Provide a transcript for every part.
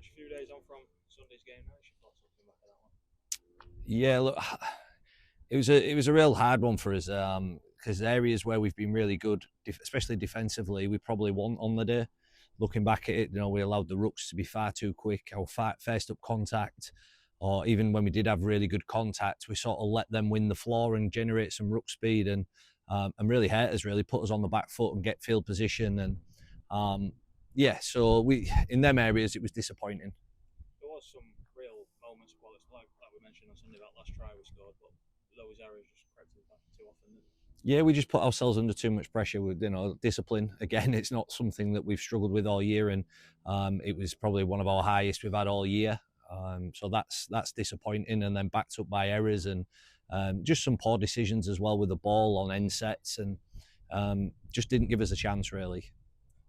match, a few days on from Sunday's game now. What's your thoughts looking back at that one? Yeah, look, it was a real hard one for us because areas where we've been really good, especially defensively, we probably won on the day. Looking back at it, we allowed the rucks to be far too quick. Our first up contact, or even when we did have really good contact, we sort of let them win the floor and generate some ruck speed and really hurt us, really put us on the back foot and get field position. And yeah, so we in them areas it was disappointing. There was some real moments, well, it's like we mentioned on Sunday, that last try we scored, but those errors just crept us back too often. Yeah, we just put ourselves under too much pressure with discipline. Again, it's not something that we've struggled with all year, and it was probably one of our highest we've had all year. So that's disappointing, and then backed up by errors and just some poor decisions as well with the ball on end sets, and just didn't give us a chance really.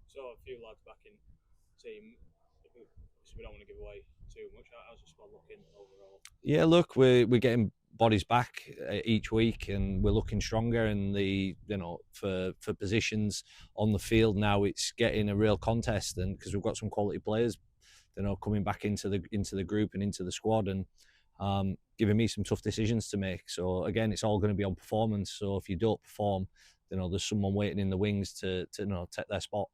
So a few lads back in team, so we don't want to give away too much. How's the squad looking overall? Yeah, look, we're getting bodies back each week, and we're looking stronger. And for positions on the field now, it's getting a real contest, and because we've got some quality players, coming back into the group and into the squad, and giving me some tough decisions to make. So again, it's all going to be on performance. So if you don't perform, there's someone waiting in the wings to take their spot.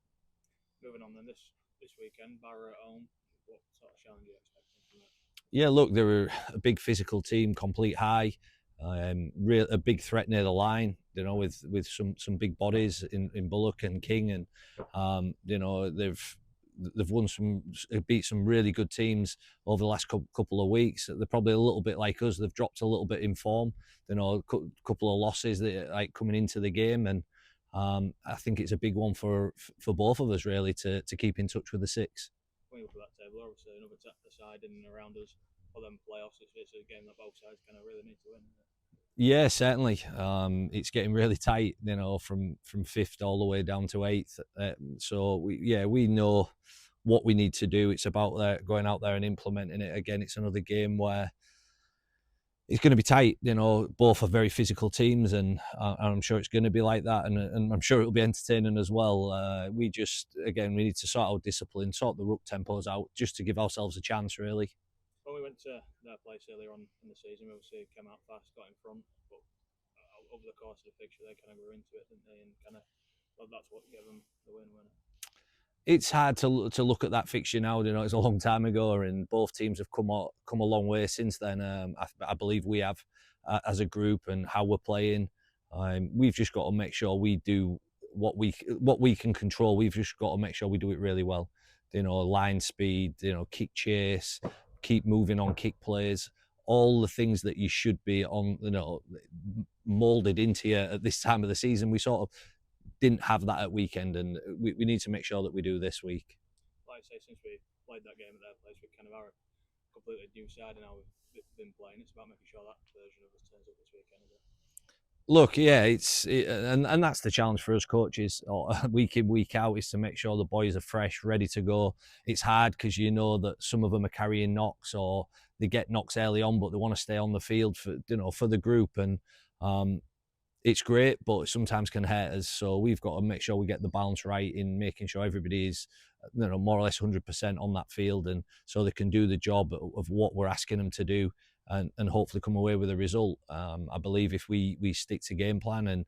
Moving on then, this weekend, Barrow at home. What sort of challenge are you expecting from it? Yeah, look, they were a big physical team, complete high, a big threat near the line. With some big bodies in Bullock and King, and they've beat some really good teams over the last couple of weeks. They're probably a little bit like us. They've dropped a little bit in form. A couple of losses that like coming into the game, and I think it's a big one for both of us really to keep in touch with the six. When you look at that table, obviously another side in and around us for them playoffs. It's a game that both sides kind of really need to win. Yeah, certainly. It's getting really tight, from fifth all the way down to eighth. So we know what we need to do. It's about going out there and implementing it. Again, it's another game where it's going to be tight. Both are very physical teams, and I'm sure it's going to be like that, and I'm sure it'll be entertaining as well. We need to sort out discipline, sort the ruck tempos out, just to give ourselves a chance, really. When we went to their place earlier on in the season, we obviously came out fast, got in front, but over the course of the fixture, they kind of grew into it, didn't they? And that's what gave them the win. It's hard to look at that fixture now. It's a long time ago, and both teams have come a long way since then. I believe we have as a group, and how we're playing. We've just got to make sure we do what we can control. We've just got to make sure we do it really well. Line speed, kick chase, keep moving on kick plays, all the things that you should be on, moulded into you at this time of the season. We sort of didn't have that at weekend, and we need to make sure that we do this week. Like I say, since we played that game at their place, we kind of are a completely new side, and how we've been playing. It's about making sure that version of us turns up this weekend, isn't it? Look, yeah, and that's the challenge for us coaches, week in, week out, is to make sure the boys are fresh, ready to go. It's hard because that some of them are carrying knocks, or they get knocks early on, but they want to stay on the field for the group, and it's great, but it sometimes can hurt us. So we've got to make sure we get the balance right in making sure everybody is, more or less 100% on that field, and so they can do the job of what we're asking them to do, and hopefully come away with a result. I believe if we stick to game plan, and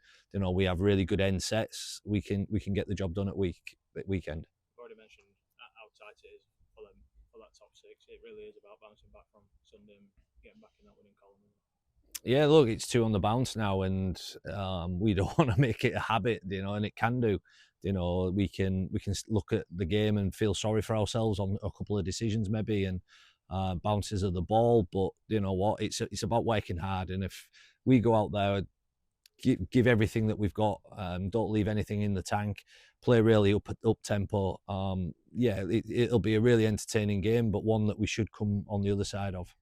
we have really good end sets, we can get the job done at weekend. I've already mentioned how tight it is for them for that top six. It really is about bouncing back from Sunday and getting back in that winning column. Yeah, look, it's 2 on the bounce now, and we don't want to make it a habit, and it can do. We can look at the game and feel sorry for ourselves on a couple of decisions maybe, and bounces of the ball. But you know what? It's about working hard, and if we go out there, give everything that we've got, don't leave anything in the tank, play really up tempo. It'll be a really entertaining game, but one that we should come on the other side of.